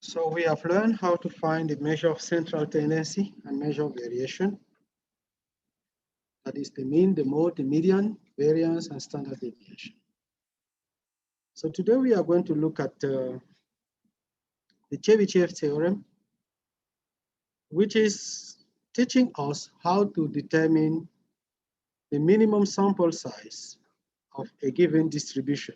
So we have learned how to find the measure of central tendency and measure of variation. That is the mean, the mode, the median, variance, and standard deviation. So today we are going to look at the Chebyshev theorem, which is teaching us how to determine the minimum sample size of a given distribution.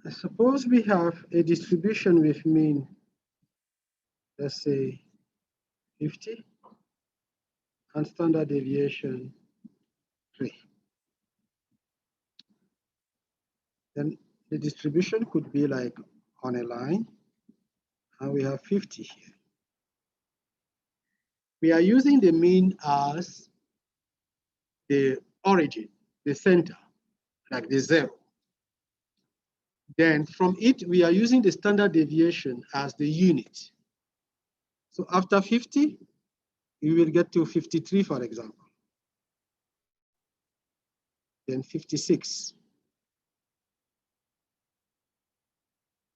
Suppose we have a distribution with mean, let's say 50, and standard deviation 3. Then the distribution could be like on a line, and we have 50 here. We are using the mean as the origin, the center, like the 0. Then from it, we are using the standard deviation as the unit. So after 50, you will get to 53, for example. Then 56.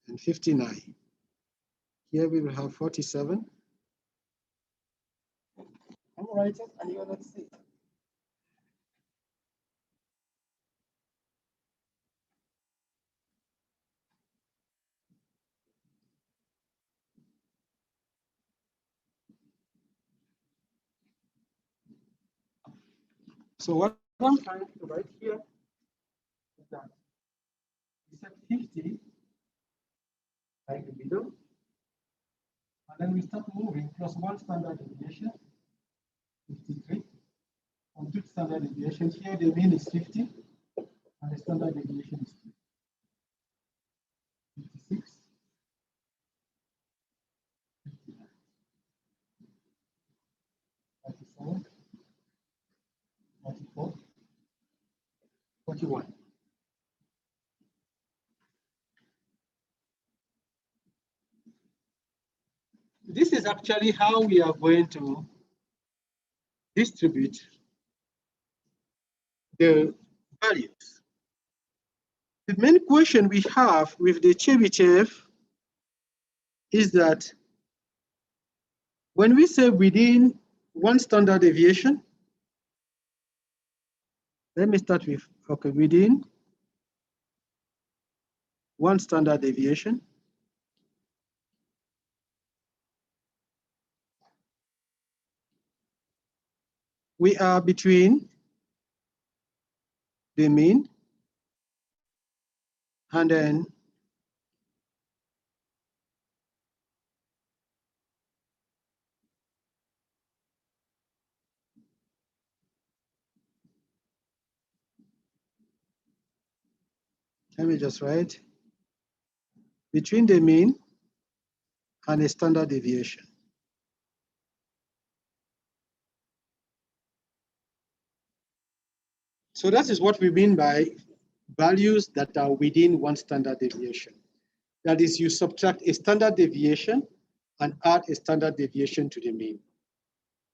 And 59. Here we will have 47. I'm writing and you're not seeing. So what I'm trying to write here is that we set 50 like the middle, and then we start moving plus 1 standard deviation, 53. On 2 standard deviations, here the mean is 50, and the standard deviation is 56. 47, 44, 41. This is actually how we are going to distribute the values. The main question we have with the Chebyshev is that when we say within 1 standard deviation, let me start with, okay, within 1 standard deviation, we are between the mean and then let me just write between the mean and a standard deviation. So that is what we mean by values that are within 1 standard deviation. That is, you subtract a standard deviation and add a standard deviation to the mean.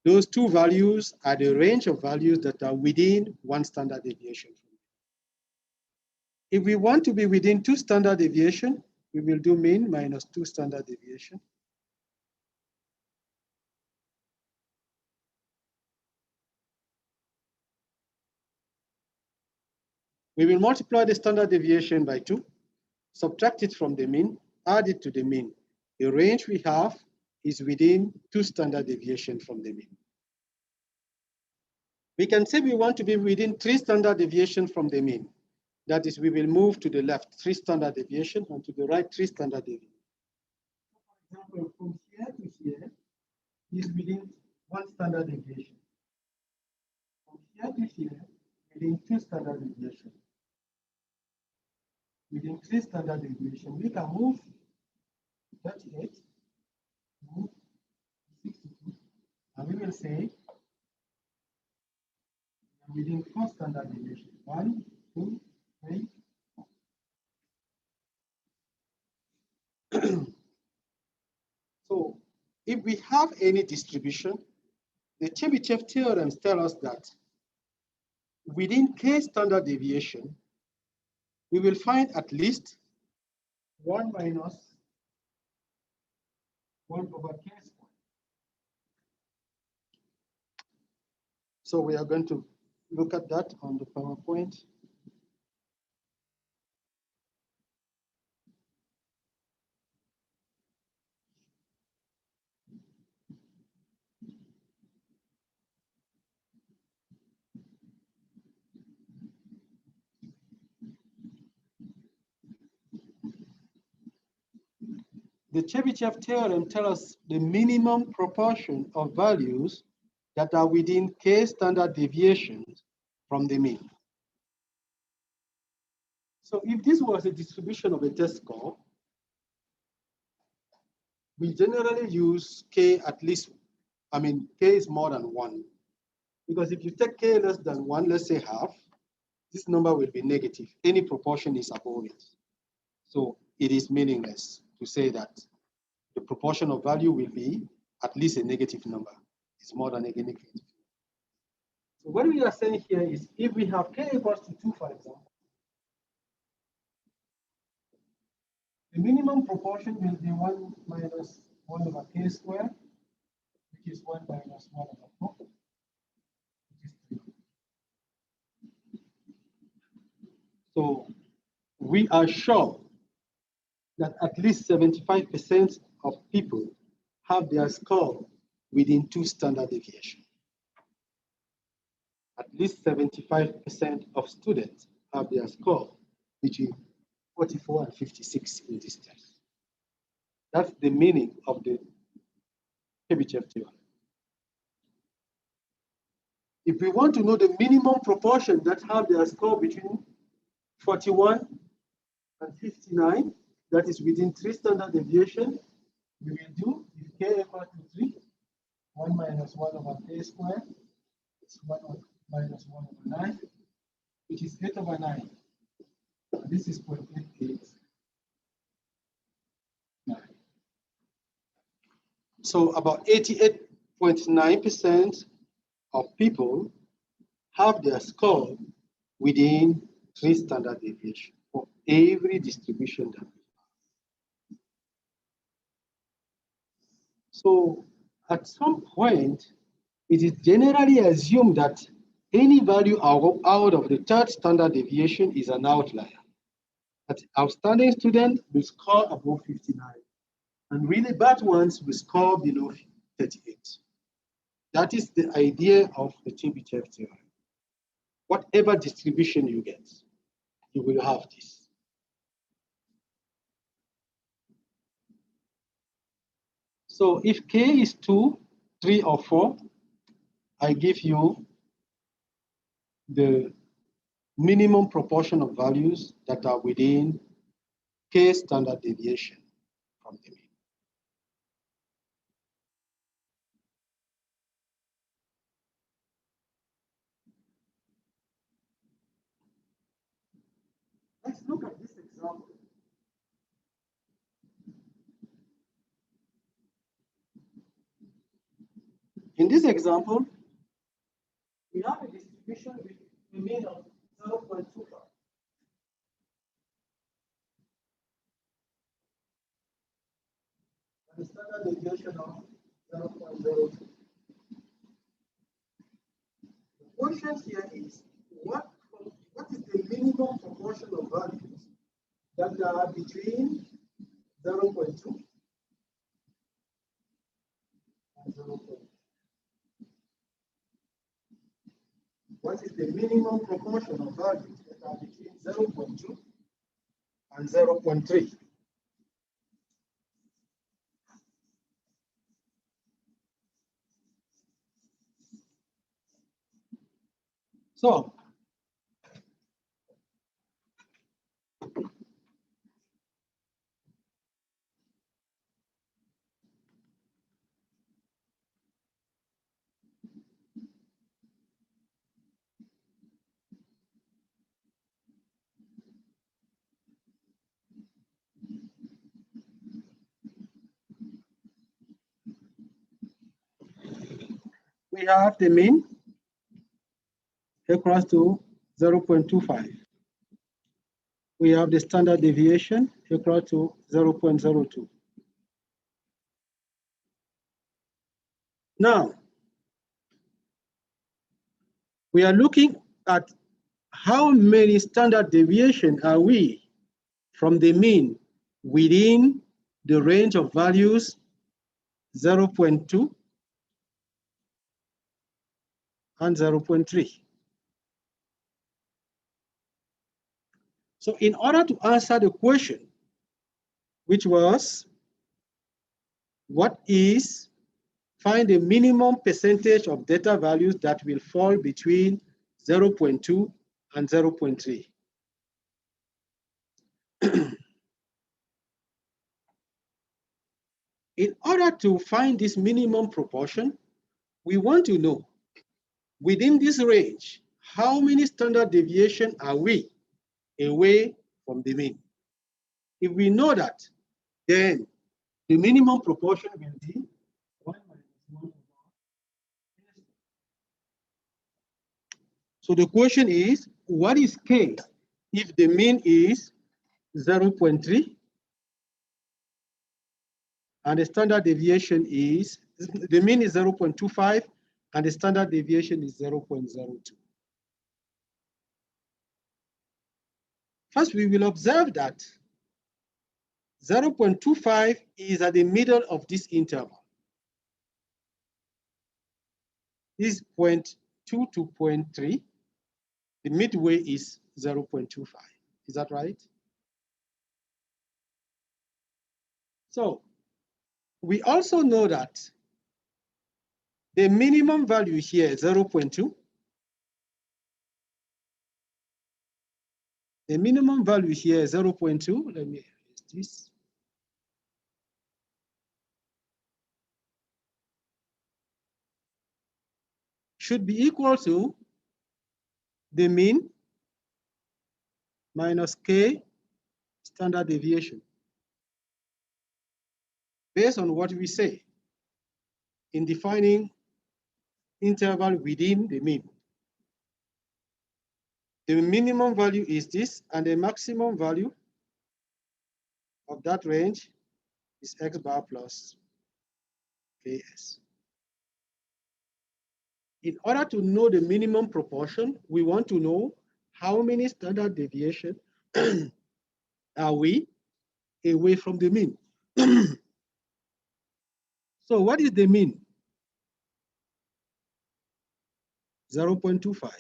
Those 2 values are the range of values that are within 1 standard deviation. If we want to be within 2 standard deviation, we will do mean minus 2 standard deviation. We will multiply the standard deviation by 2, subtract it from the mean, add it to the mean. The range we have is within 2 standard deviation from the mean. We can say we want to be within 3 standard deviation from the mean. That is, we will move to the left 3 standard deviation and to the right 3 standard deviation. For example, from here to here is within 1 standard deviation. From here to here, within 2 standard deviation. Within 3 standard deviation, we can move 38, move 62, and we will say within 4 standard deviation. 1, 2, 3. So if we have any distribution, the Chebyshev theorems tell us that within K standard deviation, we will find at least 1 minus 1 over K squared. So we are going to look at that on the PowerPoint. The Chebyshev theorem tells us the minimum proportion of values that are within K standard deviations from the mean. So if this was a distribution of a test score, we generally use K at least, K is more than 1. Because if you take K less than 1, let's say half, this number will be negative. Any proportion is above it. So it is meaningless to say that the proportion of value will be at least a negative number. It's more than a negative. So what we are saying here is if we have K equals to 2, for example, the minimum proportion will be 1 minus 1 over K squared, which is 1 minus 1 over 4, which is 3. So we are sure that at least 75% of people have their score within 2 standard deviations. At least 75% of students have their score between 44 and 56 in this test. That's the meaning of the Chebyshev theorem. If we want to know the minimum proportion that have their score between 41 and 59, that is within 3 standard deviations, we will do if K equal to 3, 1 minus 1 over K squared, it's 1 minus 1 over 9, which is 8 over 9. And this is 0.88. So about 88.9% of people have their score within 3 standard deviations for every distribution that we have. So at some point, it is generally assumed that any value out of the 3rd standard deviation is an outlier. That outstanding students will score above 59. And really bad ones will score below 38. That is the idea of the Chebyshev theorem. Whatever distribution you get, you will have this. So if K is 2, 3, or 4, I give you the minimum proportion of values that are within K standard deviation from the mean. Let's look at this example. In this example, we have a distribution with a mean of 0.25. And a standard deviation of 0.02. The question here is what is the minimum proportion of values that are between 0.2 and 0.2? What is the minimum proportion of values that are between 0.2 and 0.3? So, we have the mean equals to 0.25. We have the standard deviation equal to 0.02. Now, we are looking at how many standard deviation are we from the mean within the range of values 0.2 and 0.3. So in order to answer the question, which was, find the minimum percentage of data values that will fall between 0.2 and 0.3. In order to find this minimum proportion, we want to know within this range, how many standard deviation are we away from the mean? If we know that, then the minimum proportion will be 1 minus 1 over S. So the question is, what is K if the mean is 0.3 and the standard deviation is, the mean is 0.25 and the standard deviation is 0.02. First, we will observe that 0.25 is at the middle of this interval. This 0.2 to 0.3, the midway is 0.25. Is that right? So we also know that the minimum value here is 0.2. The minimum value here is 0.2. Let me erase this. Should be equal to the mean minus K standard deviation, based on what we say in defining interval within the mean. The minimum value is this, and the maximum value of that range is X bar plus Ks. In order to know the minimum proportion, we want to know how many standard deviation are we away from the mean. So what is the mean? 0.25.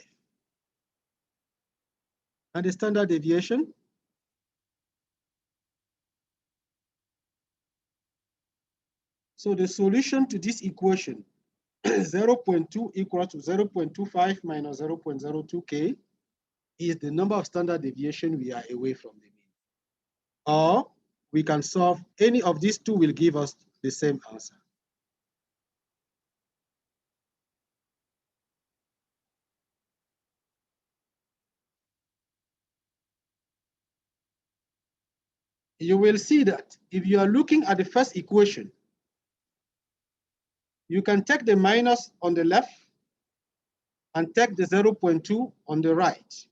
And the standard deviation? So the solution to this equation, 0.2 equal to 0.25 minus 0.02K, is the number of standard deviation we are away from the mean. Or we can solve any of these two will give us the same answer. You will see that if you are looking at the first equation, you can take the minus on the left and take the 0.2 on the right,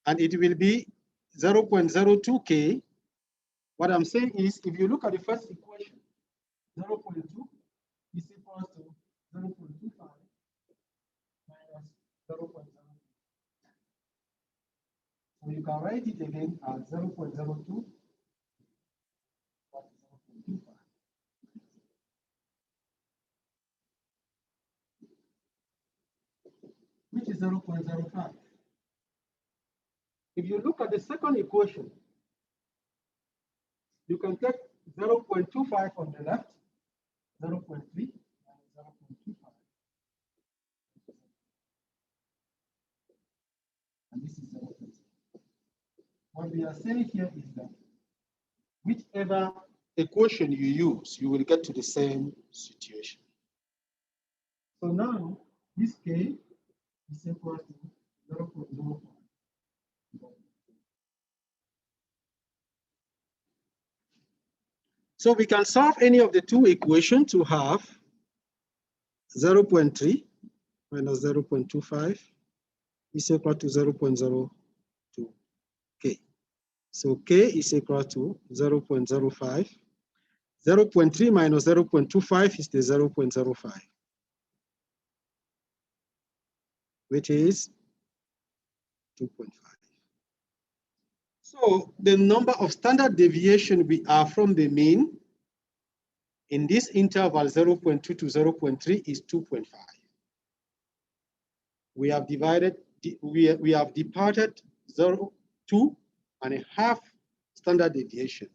and it will be 0.02K. What I'm saying is, if you look at the first equation, 0.2 is equal to 0.25 minus 0.02. So you can write it again as 0.02 which is 0.05. If you look at the second equation, you can take 0.25 on the left, 0.3 and 0.25. And this is 0.3. What we are saying here is that whichever equation you use, you will get to the same situation. So now this K is equal to 0.05. So we can solve any of the two equations to have 0.3 minus 0.25 is equal to 0.02 K. So K is equal to 0.05. 0.3 minus 0.25 is the 0.05, which is 2.5. So the number of standard deviation we are from the mean in this interval 0.2 to 0.3 is 2.5. We have departed 2.5 standard deviation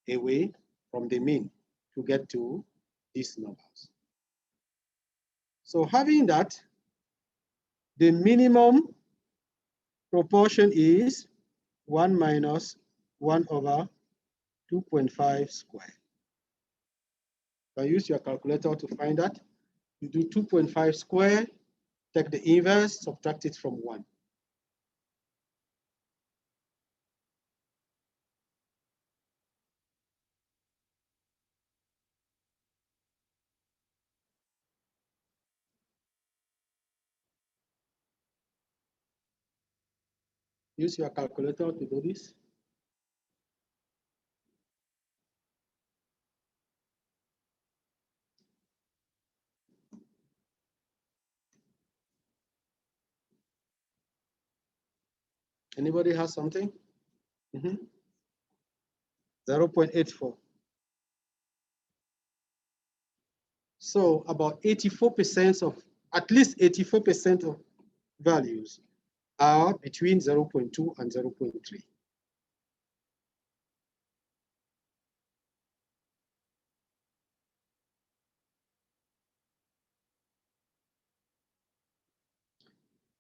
away from the mean to get to these numbers. So having that, the minimum proportion is 1 minus 1 over 2.5 squared. You can use your calculator to find that. You do 2.5 squared, take the inverse, subtract it from 1. Use your calculator to do this. Anybody has something? 0.84. So about 84% of, at least 84% of values are between 0.2 and 0.3.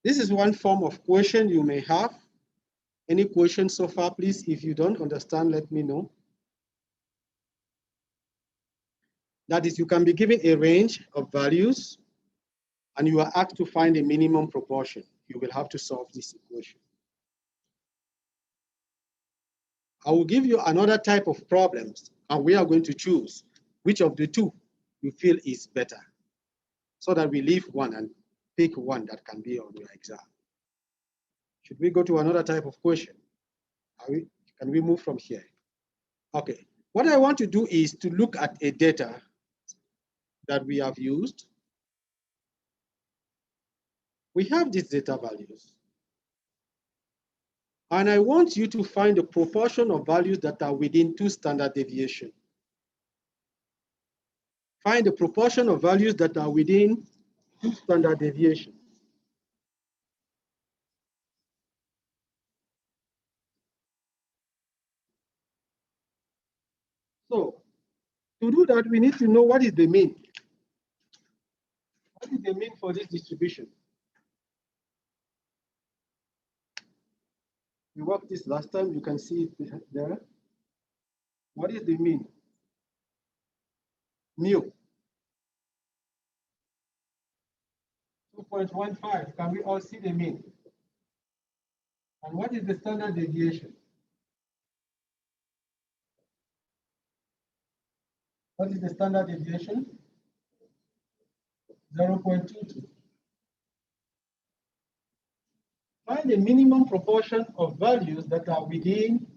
This is one form of question you may have. Any questions so far, please? If you don't understand, let me know. That is, you can be given a range of values and you are asked to find a minimum proportion. You will have to solve this equation. I will give you another type of problems and we are going to choose which of the two you feel is better so that we leave one and pick one that can be on your exam. Should we go to another type of question? Can we move from here? Okay. What I want to do is to look at a data that we have used. We have these data values. And I want you to find the proportion of values that are within 2 standard deviation. Find the proportion of values that are within 2 standard deviation. So to do that, we need to know what is the mean. What is the mean for this distribution? We worked this last time, you can see it there. What is the mean? Mu. 2.15, can we all see the mean? And what is the standard deviation? What is the standard deviation? 0.22. Find the minimum proportion of values that are within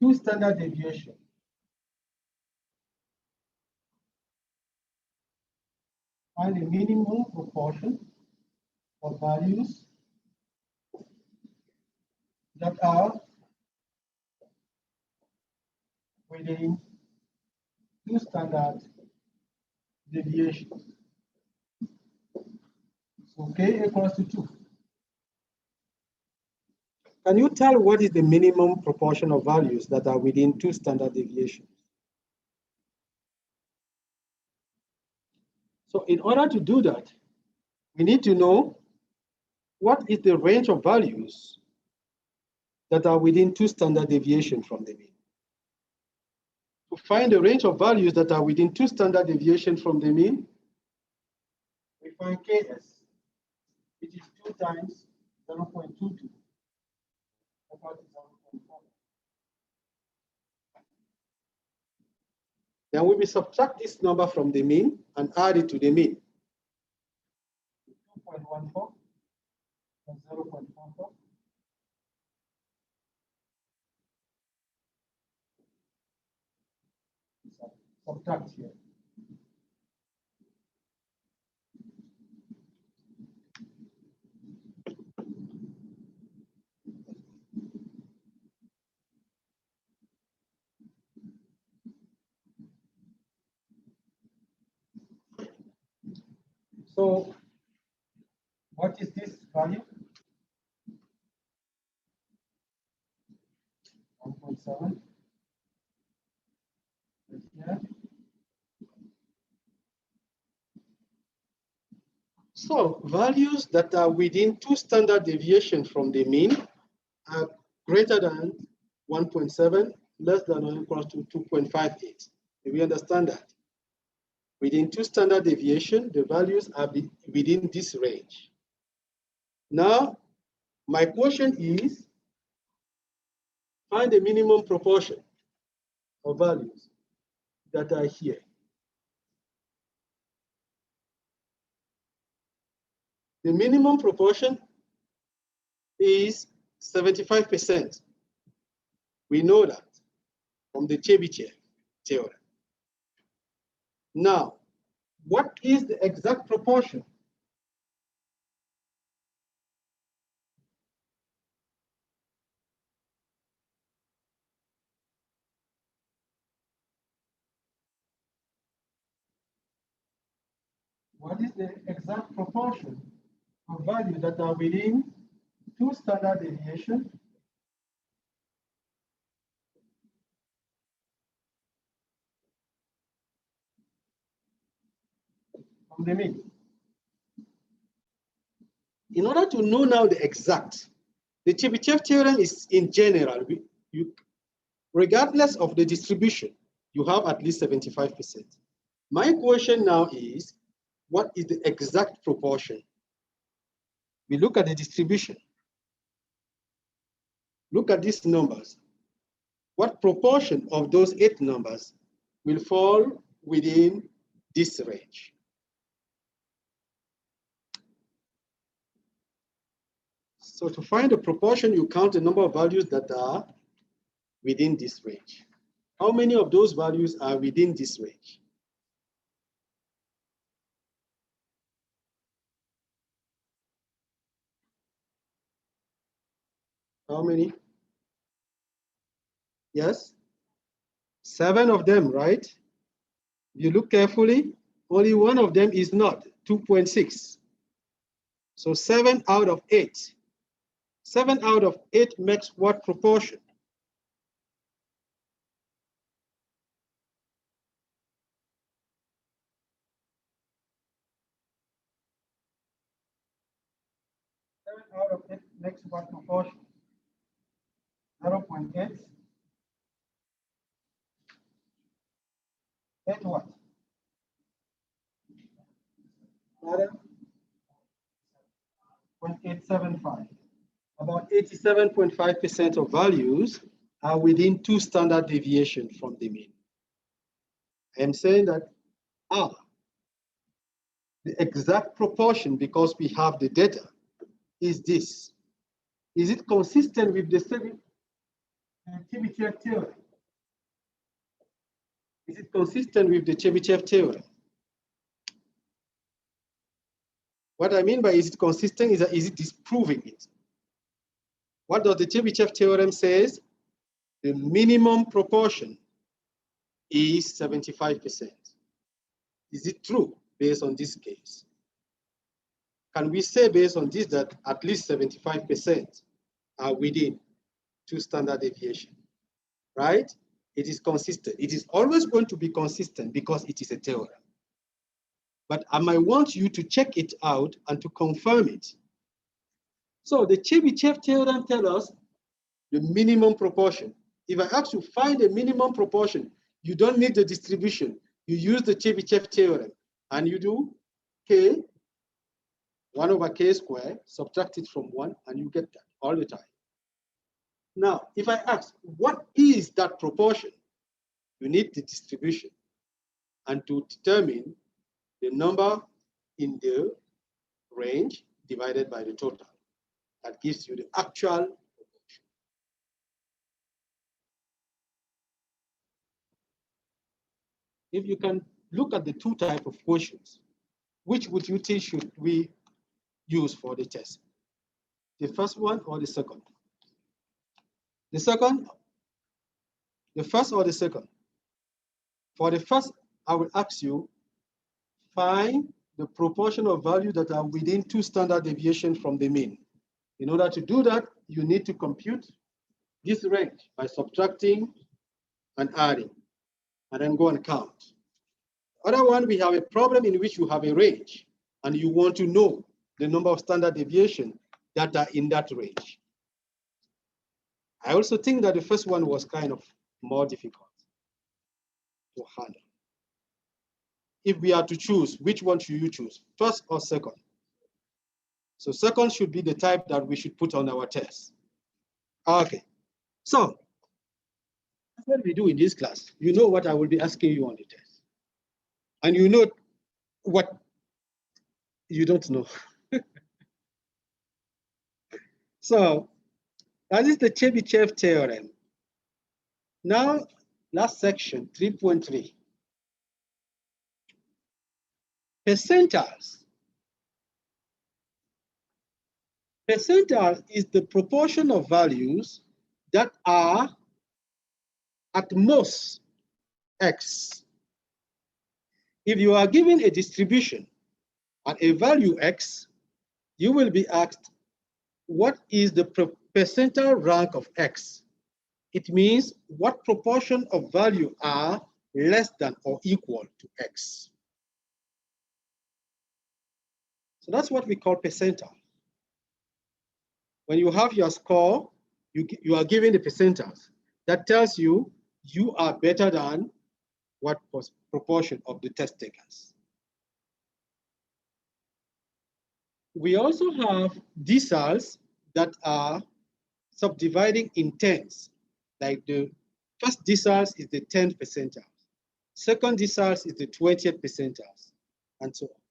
2 standard deviation. Find the minimum proportion of values that are within 2 standard deviations. So K equals to 2. Can you tell what is the minimum proportion of values that are within 2 standard deviations? So in order to do that, we need to know what is the range of values that are within 2 standard deviations from the mean. To find the range of values that are within 2 standard deviations from the mean, we find Ks, which is 2 times 0.22. Then we will subtract this number from the mean and add it to the mean. 0.14 and 0.44. Subtract here. So what is this value? 1.7. Here. So values that are within 2 standard deviations from the mean are greater than 1.7, less than or equal to 2.58. Do we understand that? Within 2 standard deviations, the values are within this range. Now, my question is, find the minimum proportion of values that are here. The minimum proportion is 75%. We know that from the Chebyshev theorem. Now, what is the exact proportion? What is the exact proportion of values that are within 2 standard deviations from the mean? In order to know now the exact, the Chebyshev theorem is in general, regardless of the distribution, you have at least 75%. My question now is, what is the exact proportion? We look at the distribution. Look at these numbers. What proportion of those 8 numbers will fall within this range? So to find the proportion, you count the number of values that are within this range. How many of those values are within this range? How many? Yes? 7 of them, right? If you look carefully, only 1 of them is not, 2.6. So 7 out of 8. 7 out of 8 makes what proportion? Out of 8 makes what proportion? 0.8. 8 what? 0.875. About 87.5% of values are within 2 standard deviations from the mean. I am saying that the exact proportion, because we have the data, is this. Is it consistent with the Chebyshev theorem? Is it consistent with the Chebyshev theorem? What I mean by is it consistent is that is it disproving it? What does the Chebyshev theorem says? The minimum proportion is 75%. Is it true based on this case? Can we say based on this that at least 75% are within 2 standard deviations, right? It is consistent. It is always going to be consistent because it is a theorem. But I might want you to check it out and to confirm it. So the Chebyshev theorem tells us the minimum proportion. If I ask you find the minimum proportion, you don't need the distribution. You use the Chebyshev theorem and you do k, 1 over k squared, subtract it from 1, and you get that all the time. Now, if I ask, what is that proportion? You need the distribution. And to determine the number in the range, divided by the total. That gives you the actual proportion. If you can look at the two types of questions, which would you think should we use for the test? The first one or the second? The second? The first or the second? For the first, I will ask you, find the proportion of values that are within 2 standard deviations from the mean. In order to do that, you need to compute this range by subtracting and adding, and then go and count. Other one, we have a problem in which you have a range, and you want to know the number of standard deviations that are in that range. I also think that the first one was kind of more difficult to handle. If we are to choose, which one should you choose, first or second? So second should be the type that we should put on our test. Okay, so that's what we do in this class. You know what I will be asking you on the test. And you know what you don't know. So that is the Chebyshev theorem. Now, last section, 3.3. Percentiles. Percentile is the proportion of values that are at most x. If you are given a distribution and a value x, you will be asked, what is the percentile rank of x? It means what proportion of value are less than or equal to x. So that's what we call percentile. When you have your score, you are given the percentiles. That tells you you are better than what proportion of the test takers. We also have deciles that are subdividing in tens. Like the first deciles is the 10th percentile. Second deciles is the 20th percentiles, and so on.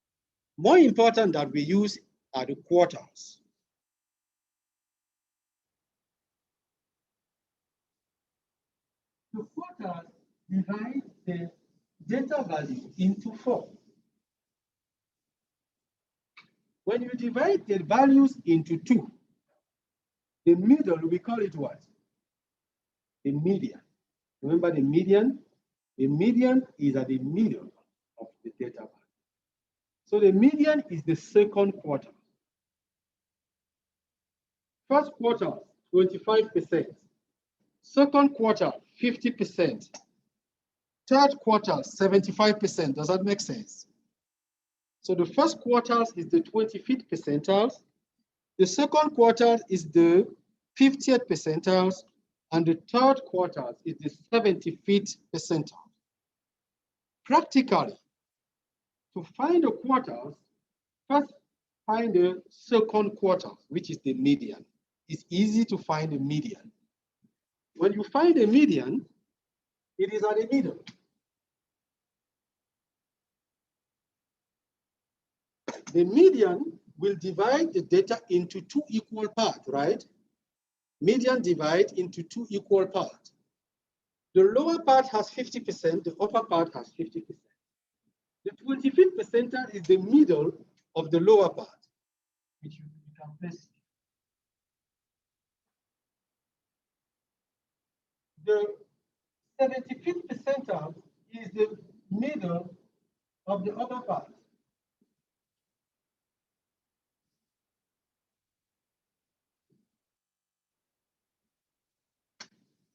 More important that we use are the quartiles. The quartiles divide the data value into 4. When you divide the values into 2, the middle, we call it what? The median. Remember the median? The median is at the middle of the data value. So the median is the second quartile. First quartile, 25%. Second quartile, 50%. Third quartile, 75%. Does that make sense? So the first quartile is the 25th percentile. The second quartile is the 50th percentile. And the third quartile is the 75th percentile. Practically, to find the quartiles, first find the second quartile, which is the median. It's easy to find the median. When you find a median, it is at the middle. The median will divide the data into 2 equal parts, right? Median divide into 2 equal parts. The lower part has 50%, the upper part has 50%. The 25th percentile is the middle of the lower part, which you can place. The 75th percentile is the middle of the upper part.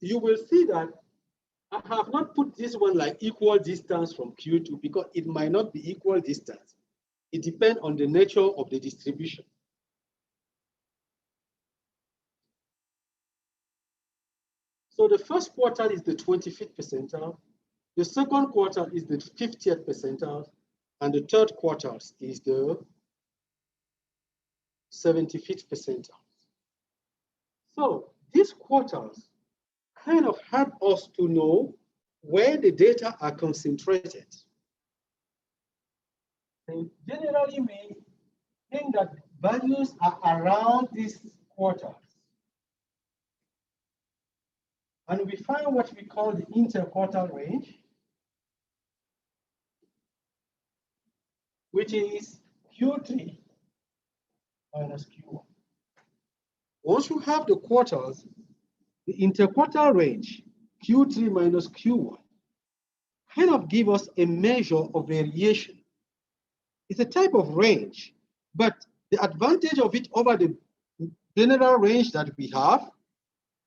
You will see that I have not put this one like equal distance from Q2 because it might not be equal distance. It depends on the nature of the distribution. So the first quartile is the 25th percentile, the second quartile is the 50th percentile, and the third quartile is the 75th percentile. So these quartiles kind of help us to know where the data are concentrated. And generally, we think that values are around these quarters. And we find what we call the interquartile range, which is Q3 minus Q1. Once you have the quarters, the interquartile range, Q3 minus Q1, kind of give us a measure of variation. It's a type of range, but the advantage of it over the general range that we have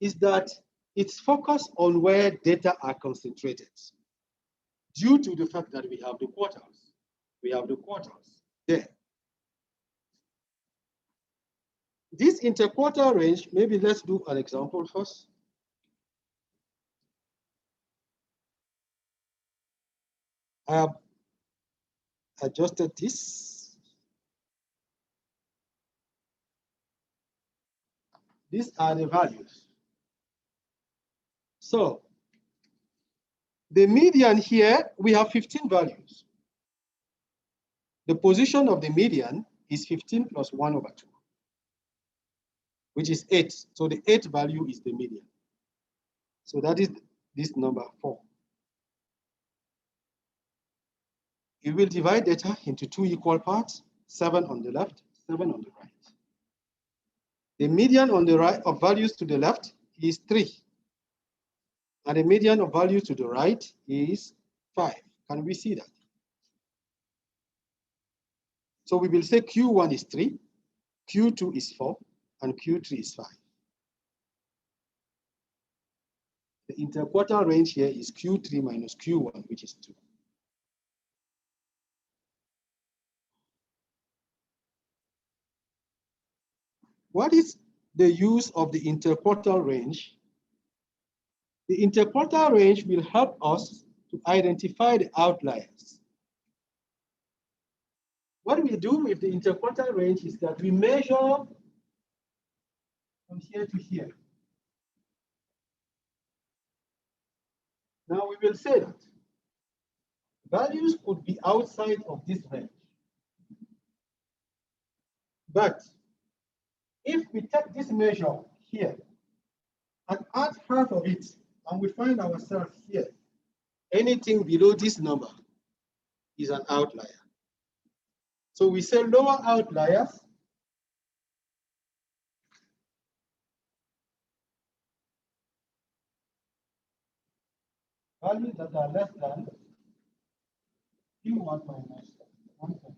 is that it's focused on where data are concentrated due to the fact that we have the quarters. We have the quarters there. This interquartile range, maybe let's do an example first. I have adjusted this. These are the values. So the median here, we have 15 values. The position of the median is 15 plus 1 over 2, which is 8. So the 8th value is the median. So that is this number 4. You will divide data into 2 equal parts, 7 on the left, 7 on the right. The median on the right of values to the left is 3. And the median of values to the right is 5. Can we see that? So we will say Q1 is 3, Q2 is 4, and Q3 is 5. The interquartile range here is Q3 minus Q1, which is 2. What is the use of the interquartile range? The interquartile range will help us to identify the outliers. What we do with the interquartile range is that we measure from here to here. Now we will say that values could be outside of this range. But if we take this measure here and add half of it, and we find ourselves here, anything below this number is an outlier. So we say lower outliers values that are less than Q1 minus 1.5.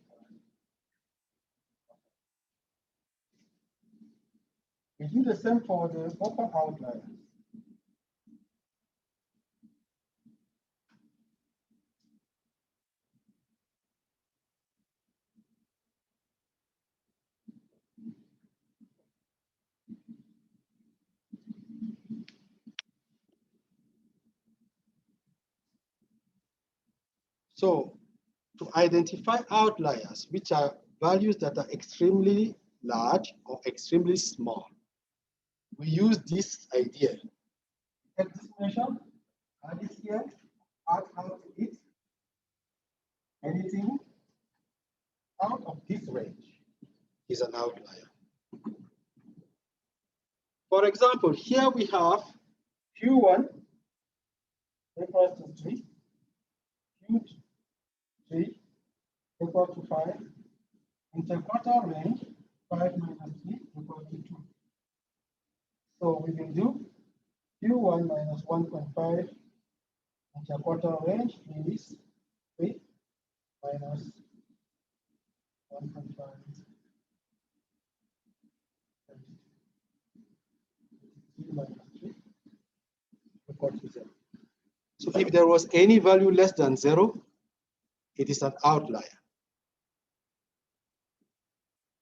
We do the same for the upper outliers. So to identify outliers, which are values that are extremely large or extremely small, we use this idea. Take this measure, add it here, add out it. Anything out of this range is an outlier. For example, here we have Q1 equals to 3, Q3 equal to 5, interquartile range 5 minus 3 equals to 2. So we will do Q1 minus 1.5, interquartile range is 3 minus 1.5. So if there was any value less than 0, it is an outlier.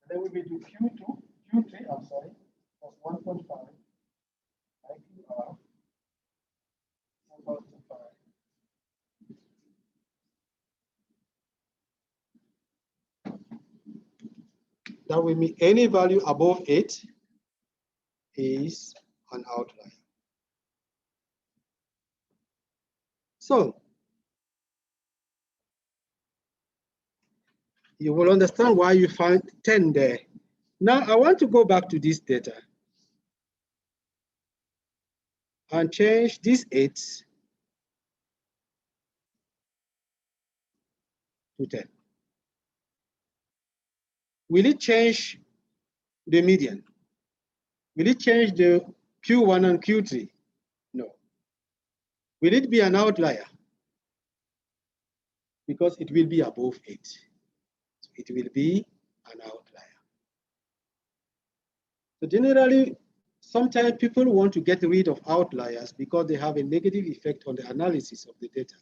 And then we will do Q3, plus 1.5, IQR, equals to 5. That will mean any value above 8 is an outlier. So you will understand why you find 10 there. Now I want to go back to this data and change these 8 to 10. Will it change the median? Will it change the Q1 and Q3? No. Will it be an outlier? Because it will be above 8. So it will be an outlier. So generally, sometimes people want to get rid of outliers because they have a negative effect on the analysis of the data.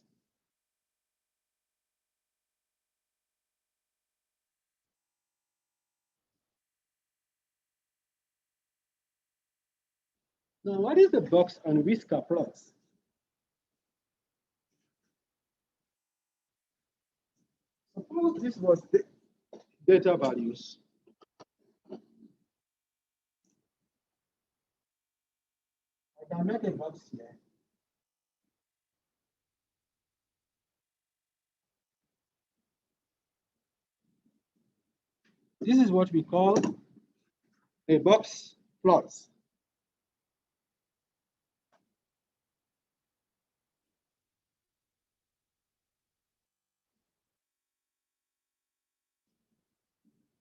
Now, what is the box and whisker plots? Suppose this was the data values. I can make a box here. This is what we call a box plot.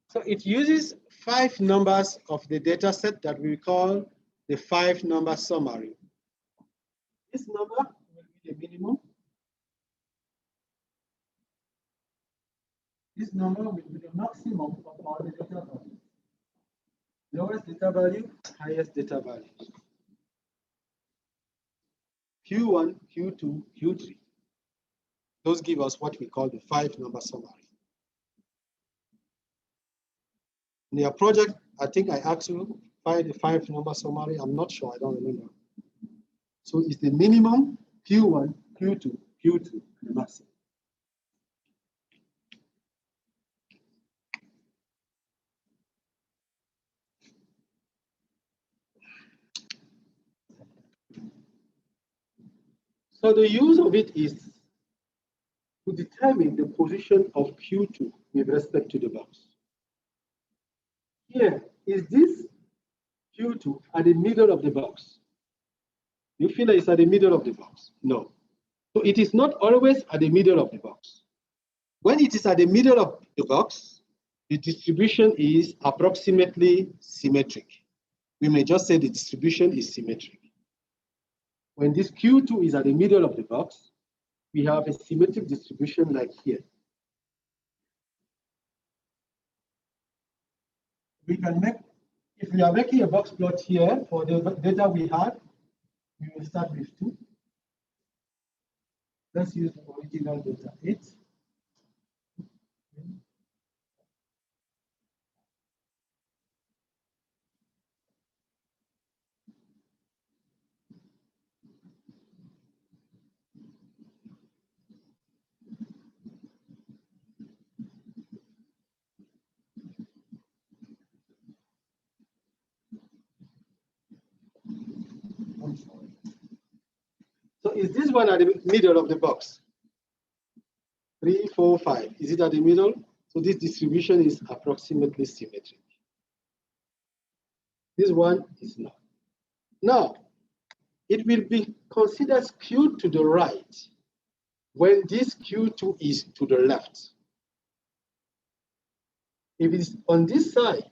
So it uses 5 numbers of the data set that we call the 5-number summary. This number will be the minimum. This number will be the maximum of all the data values. Lowest data value, highest data value. Q1, Q2, Q3. Those give us what we call the 5-number summary. In your project, I think I asked you find the 5-number summary. I'm not sure, I don't remember. So it's the minimum, Q1, Q2, Q3, the maximum. So the use of it is to determine the position of Q2 with respect to the box. Here, is this Q2 at the middle of the box? You feel like it's at the middle of the box? No. So it is not always at the middle of the box. When it is at the middle of the box, the distribution is approximately symmetric. We may just say the distribution is symmetric. When this Q2 is at the middle of the box, we have a symmetric distribution like here. We can make, if we are making a box plot here for the data we have, we will start with 2. Let's use the original data 8. I'm sorry. So is this one at the middle of the box? 3, 4, 5. Is it at the middle? So this distribution is approximately symmetric. This one is not. Now, it will be considered skewed to the right when this Q2 is to the left. If it's on this side,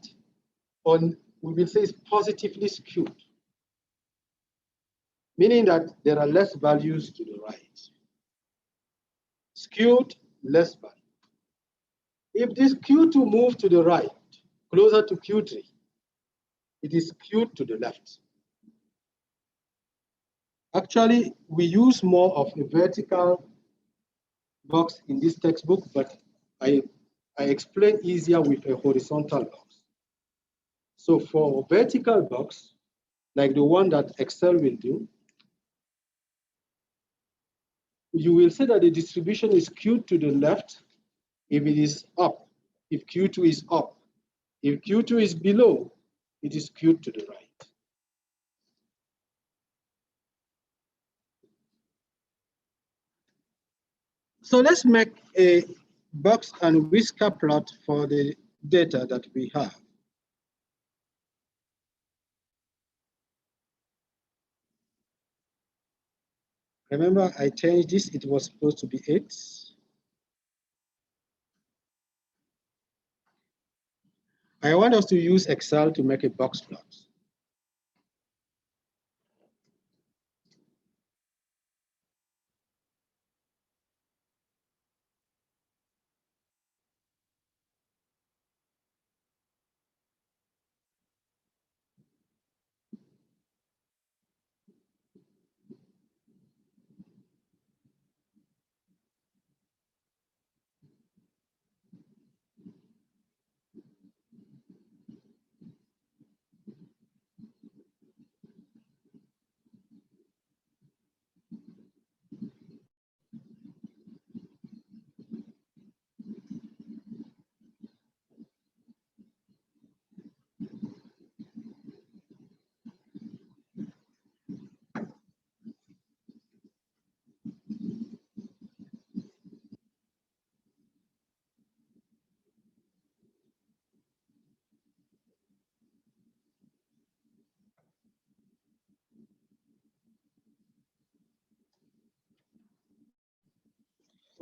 we will say it's positively skewed, meaning that there are less values to the right. Skewed, less value. If this Q2 moves to the right, closer to Q3, it is skewed to the left. Actually, we use more of a vertical box in this textbook, but I explain easier with a horizontal box. So for a vertical box, like the one that Excel will do, you will see that the distribution is skewed to the left if it is up, if Q2 is up. If Q2 is below, it is skewed to the right. So let's make a box and whisker plot for the data that we have. Remember, I changed this. It was supposed to be 8. I want us to use Excel to make a box plot.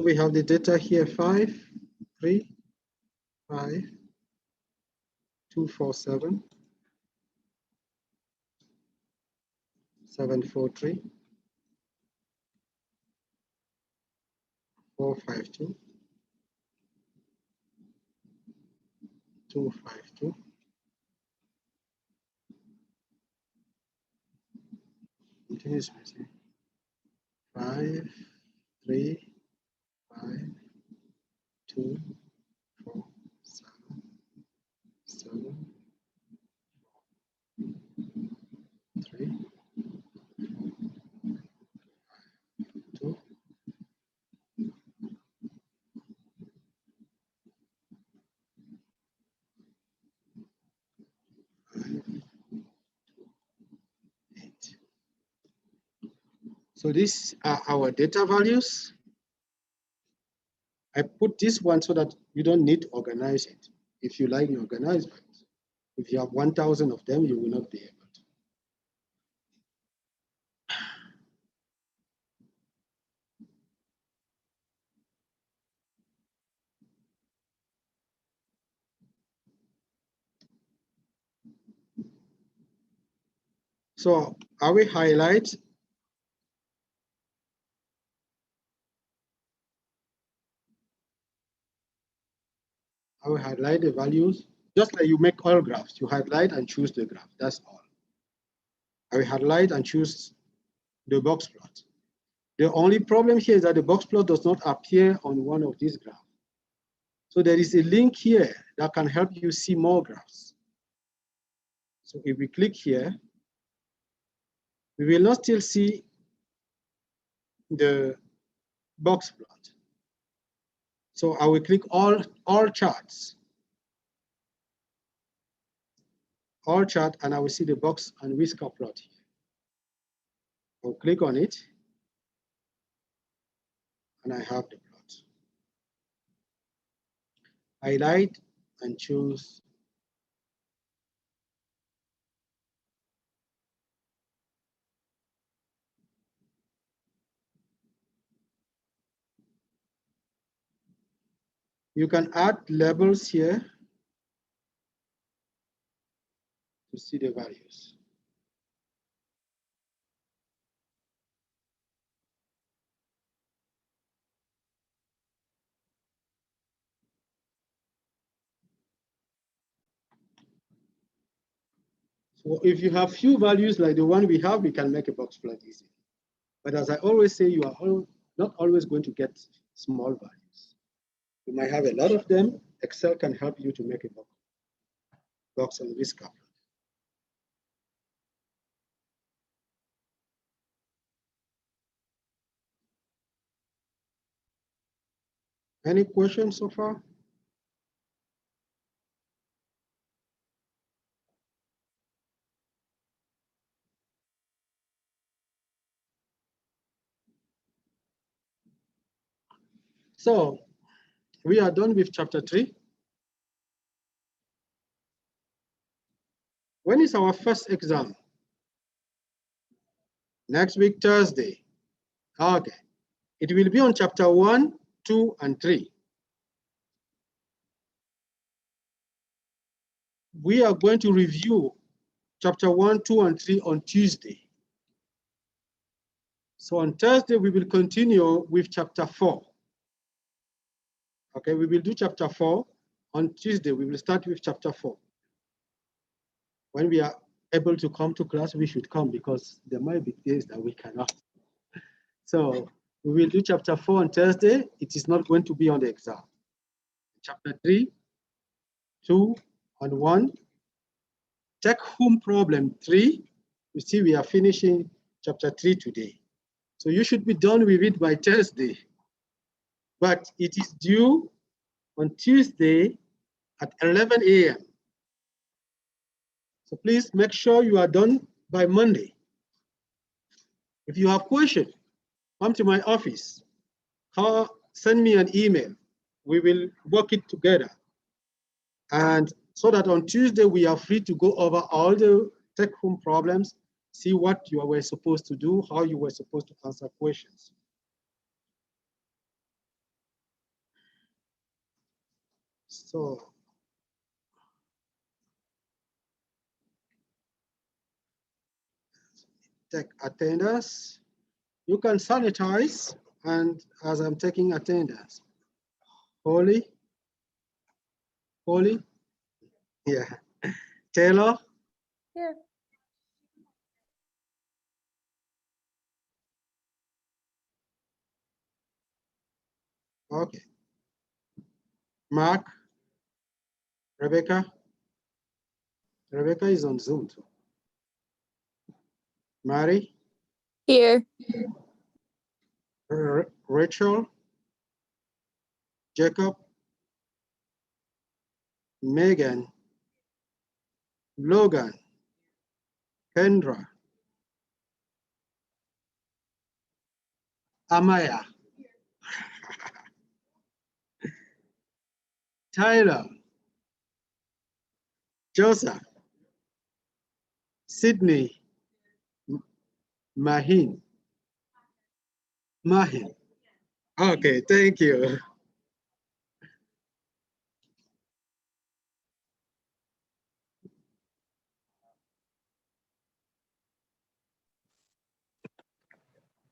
We have the data here: 5, 3, 5, 2, 4, 7, 7, 4, 3, 4, 5, 2, 2, 5, 2. Continuous missing. 5, 3, 5, 2, 4, 7, 7, 3, 2. So these are our data values. I put this one so that you don't need to organize it. If you like, you organize it. If you have 1,000 of them, you will not be able to. So I will highlight. I will highlight the values. Just like you make all graphs, you highlight and choose the graph. That's all. I will highlight and choose the box plot. The only problem here is that the box plot does not appear on one of these graphs. So there is a link here that can help you see more graphs. So if we click here, we will not still see the box plot. So I will click all charts. All chart, and I will see the box and whisker plot here. I'll click on it, and I have the plot. Highlight and choose you can add labels here to see the values. So if you have few values like the one we have, we can make a box plot easy. But as I always say, you are not always going to get small values. You might have a lot of them. Excel can help you to make a box and whisker plot. Any questions so far? So we are done with chapter 3. When is our first exam? Next week, Thursday. Okay. It will be on chapter 1, 2, and 3. We are going to review chapter 1, 2, and 3 on Tuesday. So on Thursday, we will continue with chapter 4. Okay, we will do chapter 4. On Tuesday, we will start with chapter 4. When we are able to come to class, we should come because there might be days that we cannot. So we will do chapter 4 on Thursday. It is not going to be on the exam. Chapter 3, 2, and 1. Take home problem 3. You see, we are finishing chapter 3 today. So you should be done with it by Thursday. But it is due on Tuesday at 11 a.m. So please make sure you are done by Monday. If you have questions, come to my office or send me an email. We will work it together. And so that on Tuesday, we are free to go over all the take-home problems, see what you were supposed to do, how you were supposed to answer questions. So, take attendance. You can sanitize, and as I'm taking attendance. Holly? Holly? Yeah. Taylor? Here. Okay. Mark? Rebecca? Rebecca is on Zoom too. Mary? Here. Rachel? Jacob? Megan? Logan? Kendra? Amaya? Tyler? Joseph? Sydney? Mahin? Mahin? Okay, thank you.